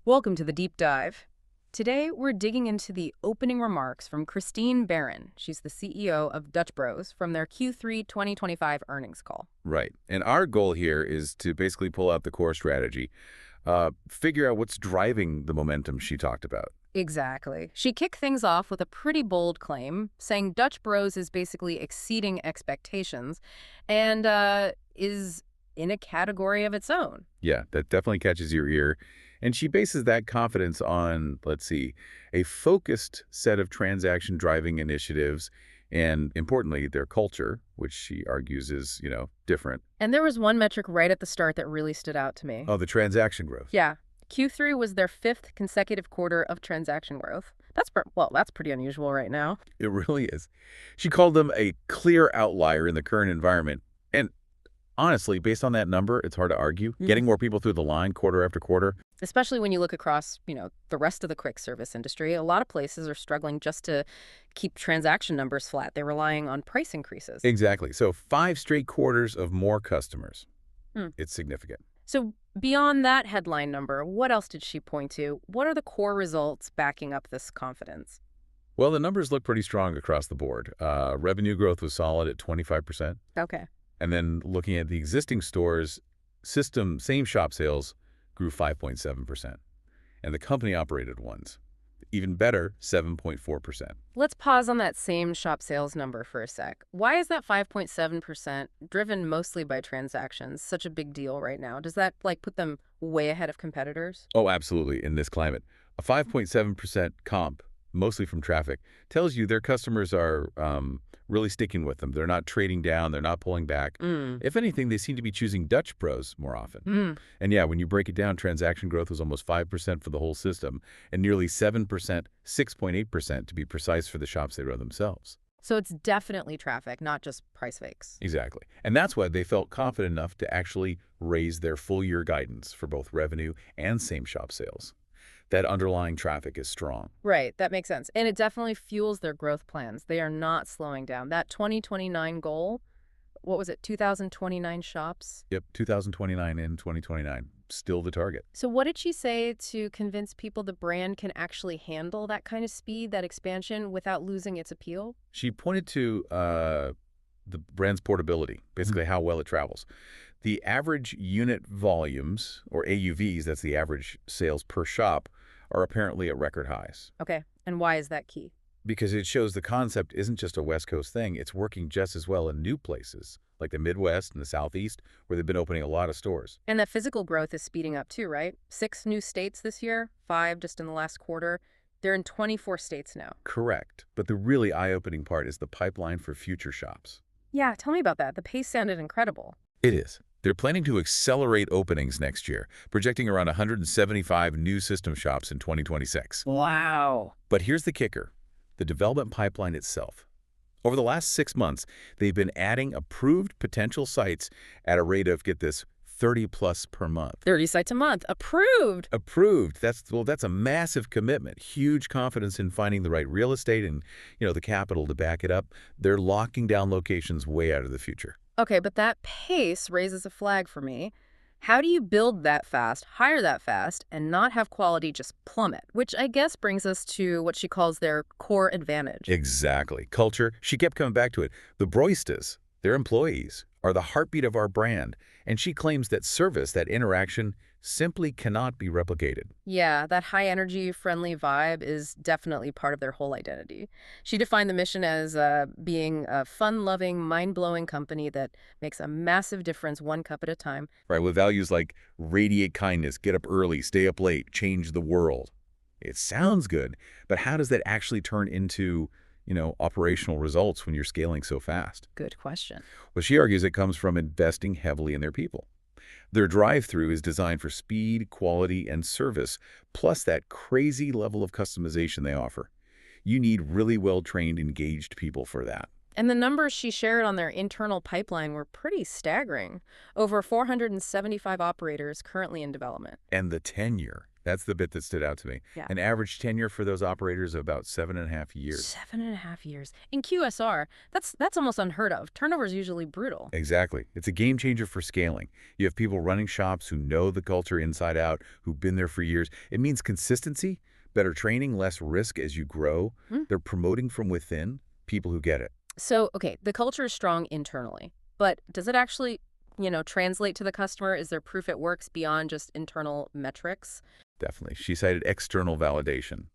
Welcome to the deep dive. Today, we're digging into the opening remarks from Christine Barone. She's the CEO of Dutch Bros from their Q3 2025 earnings call. Right. And our goal here is to basically pull out the core strategy, figure out what's driving the momentum she talked about. Exactly. She kicked things off with a pretty bold claim, saying Dutch Bros is basically exceeding expectations and is in a category of its own. Yeah, that definitely catches your ear. And she bases that confidence on, let's see, a focused set of transaction-driving initiatives and, importantly, their culture, which she argues is, different. And there was one metric right at the start that really stood out to me. Oh, the transaction growth. Yeah. Q3 was their fifth consecutive quarter of transaction growth. That's pretty unusual right now. It really is. She called them a clear outlier in the current environment. And honestly, based on that number, it's hard to argue. Getting more people through the line quarter after quarter. Especially when you look across, the rest of the quick service industry. A lot of places are struggling just to keep transaction numbers flat. They're relying on price increases. Exactly. So 5 straight quarters of more customers. It's significant. So beyond that headline number, what else did she point to? What are the core results backing up this confidence? Well, the numbers look pretty strong across the board. Revenue growth was solid at 25%. Okay. And then looking at the existing stores, same-shop sales grew 5.7%. And the company-operated ones, even better, 7.4%. Let's pause on that same shop sales number for a sec. Why is that 5.7% driven mostly by transactions such a big deal right now? Does that put them way ahead of competitors? Oh, absolutely, in this climate. A 5.7% comp, mostly from traffic, tells you their customers are really sticking with them. They're not trading down. They're not pulling back. If anything, they seem to be choosing Dutch Bros more often. And yeah, when you break it down, transaction growth was almost 5% for the whole system and nearly 7%, 6.8% to be precise for the shops they run themselves. So it's definitely traffic, not just price fakes. Exactly. And that's why they felt confident enough to actually raise their full-year guidance for both revenue and same-shop sales. That underlying traffic is strong. Right, that makes sense. And it definitely fuels their growth plans. They are not slowing down. That 2029 goal, what was it, 2029 shops? Yep, 2029 and 2029, still the target. So what did she say to convince people the brand can actually handle that kind of speed, that expansion, without losing its appeal? She pointed to the brand's portability, basically how well it travels. The average unit volumes, or AUVs, that's the average sales per shop, are apparently at record highs. Okay, and why is that key? Because it shows the concept isn't just a West Coast thing. It's working just as well in new places, like the Midwest and the Southeast, where they've been opening a lot of stores. And that physical growth is speeding up too, right? 6 new states this year, 5 just in the last quarter. They're in 24 states now. Correct. But the really eye-opening part is the pipeline for future shops. Yeah, tell me about that. The pace sounded incredible. It is. They're planning to accelerate openings next year, projecting around 175 new system shops in 2026. Wow. But here's the kicker, the development pipeline itself. Over the last 6 months, they've been adding approved potential sites at a rate of, get this, 30+ per month. 30 sites a month. Approved. Approved. That's a massive commitment. Huge confidence in finding the right real estate and, the capital to back it up. They're locking down locations way out of the future. Okay, but that pace raises a flag for me. How do you build that fast, hire that fast, and not have quality just plummet? Which I guess brings us to what she calls their core advantage. Exactly. Culture. She kept coming back to it. The Broistas, their employees, are the heartbeat of our brand, and she claims that service, that interaction, simply cannot be replicated. Yeah, that high-energy, friendly vibe is definitely part of their whole identity. She defined the mission as being a fun-loving, mind-blowing company that makes a massive difference one cup at a time. Right, with values like radiate kindness, get up early, stay up late, change the world. It sounds good, but how does that actually turn into operational results when you're scaling so fast? Good question. Well, she argues it comes from investing heavily in their people. Their drive-through is designed for speed, quality, and service, plus that crazy level of customization they offer. You need really well-trained, engaged people for that. And the numbers she shared on their internal pipeline were pretty staggering. Over 475 operators currently in development. And the tenure. That's the bit that stood out to me. Yeah. An average tenure for those operators of about 7.5 years. 7.5 years. In QSR, that's almost unheard of. Turnover is usually brutal. Exactly. It's a game changer for scaling. You have people running shops who know the culture inside out, who've been there for years. It means consistency, better training, less risk as you grow. Hmm. They're promoting from within people who get it. So, okay, the culture is strong internally, but does it actually, translate to the customer? Is there proof it works beyond just internal metrics? Definitely. She cited external validation.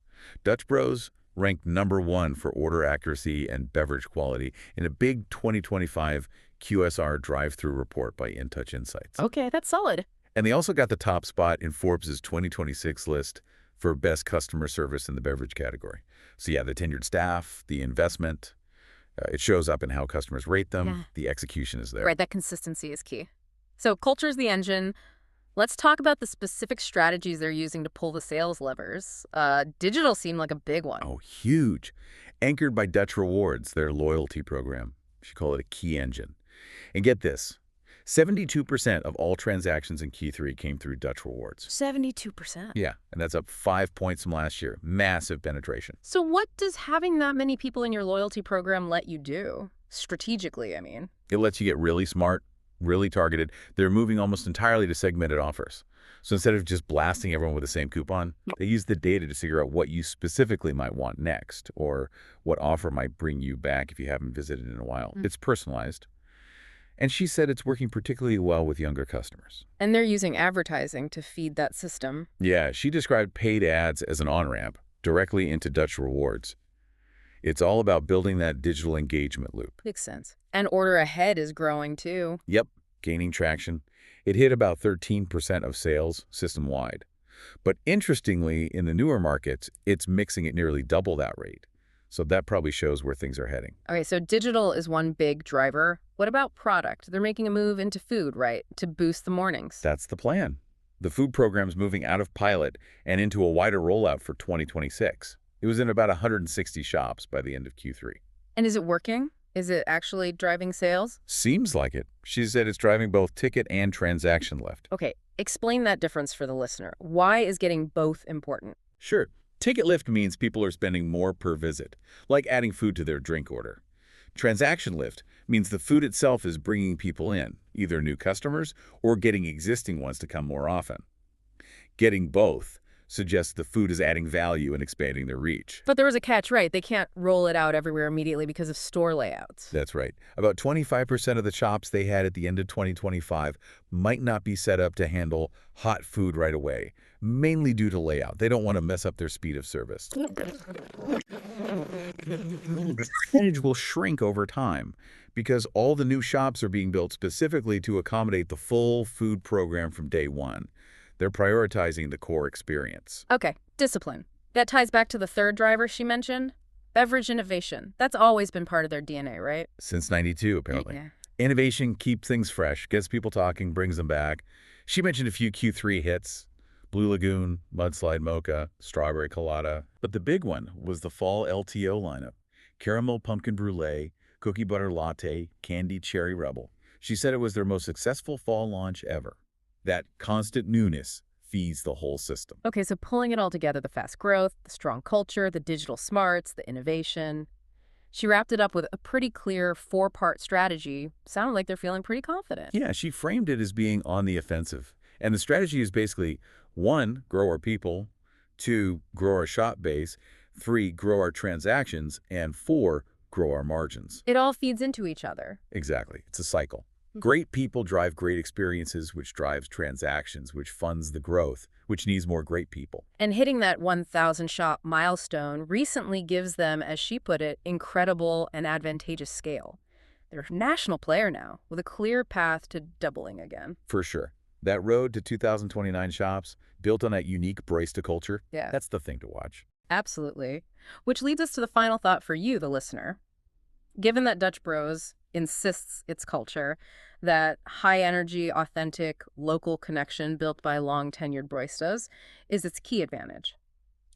Dutch Bros ranked #1 for order accuracy and beverage quality in a big 2025 QSR drive-through report by InTouch Insights. Okay, that's solid. And they also got the top spot in Forbes' 2026 list for best customer service in the beverage category. So yeah, the tenured staff, the investment, it shows up in how customers rate them. Yeah. The execution is there. Right, that consistency is key. So, culture is the engine. Let's talk about the specific strategies they're using to pull the sales levers. Digital seemed like a big one. Oh, huge. Anchored by Dutch Rewards, their loyalty program. She called it a key engine. And get this, 72% of all transactions in Q3 came through Dutch Rewards. 72%. Yeah, and that's up 5 points from last year. Massive penetration. So what does having that many people in your loyalty program let you do? Strategically, I mean. It lets you get really smart, really targeted. They're moving almost entirely to segmented offers. So instead of just blasting everyone with the same coupon, they use the data to figure out what you specifically might want next or what offer might bring you back if you haven't visited in a while. It's personalized. And she said it's working particularly well with younger customers. And they're using advertising to feed that system. Yeah, she described paid ads as an on-ramp directly into Dutch Rewards. It's all about building that digital engagement loop. Makes sense. And order ahead is growing too. Yep, gaining traction. It hit about 13% of sales system-wide. But interestingly, in the newer markets, it's mixing at nearly double that rate. So that probably shows where things are heading. Okay, so digital is one big driver. What about product? They're making a move into food, right, to boost the mornings. That's the plan. The food program's moving out of pilot and into a wider rollout for 2026. It was in about 160 shops by the end of Q3. And is it working? Is it actually driving sales? Seems like it. She said it's driving both ticket and transaction lift. Okay, explain that difference for the listener. Why is getting both important? Sure. Ticket lift means people are spending more per visit, like adding food to their drink order. Transaction lift means the food itself is bringing people in, either new customers or getting existing ones to come more often. Getting both suggests the food is adding value and expanding their reach. But there was a catch, right? They can't roll it out everywhere immediately because of store layouts. That's right. About 25% of the shops they had at the end of 2025 might not be set up to handle hot food right away, mainly due to layout. They don't want to mess up their speed of service. The percentage will shrink over time because all the new shops are being built specifically to accommodate the full food program from day one. They're prioritizing the core experience. Okay, discipline. That ties back to the third driver she mentioned, beverage innovation. That's always been part of their DNA, right? Since '92, apparently. Yeah. Innovation keeps things fresh, gets people talking, brings them back. She mentioned a few Q3 hits, Blue Lagoon, Mudslide Mocha, Strawberry Colada. But the big one was the fall LTO lineup. Caramel Pumpkin Brulee, Cookie Butter Latte, Candy Cherry Rebel. She said it was their most successful fall launch ever. That constant newness feeds the whole system. Okay, so pulling it all together, the fast growth, the strong culture, the digital smarts, the innovation. She wrapped it up with a pretty clear 4-part strategy. Sounded like they're feeling pretty confident. Yeah, she framed it as being on the offensive. And the strategy is basically 1, grow our people, 2, grow our shop base, 3, grow our transactions, and 4, grow our margins. It all feeds into each other. Exactly. It's a cycle. Great people drive great experiences, which drives transactions, which funds the growth, which needs more great people. And hitting that 1,000 shop milestone recently gives them, as she put it, incredible and advantageous scale. They're a national player now, with a clear path to doubling again. For sure. That road to 2029 shops, built on that unique barista culture, Yeah. that's the thing to watch. Absolutely. Which leads us to the final thought for you, the listener. Given that Dutch Bros insists its culture, that high-energy, authentic, local connection built by long-tenured baristas is its key advantage.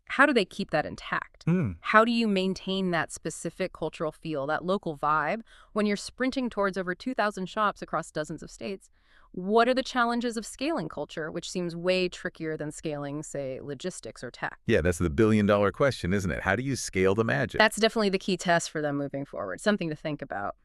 how do they keep that intact? How do you maintain that specific cultural feel, that local vibe, when you're sprinting towards over 2,000 shops across dozens of states? What are the challenges of scaling culture, which seems way trickier than scaling, say, logistics or tech? Yeah, that's the billion-dollar question, isn't it? How do you scale the magic? That's definitely the key test for them moving forward, something to think about.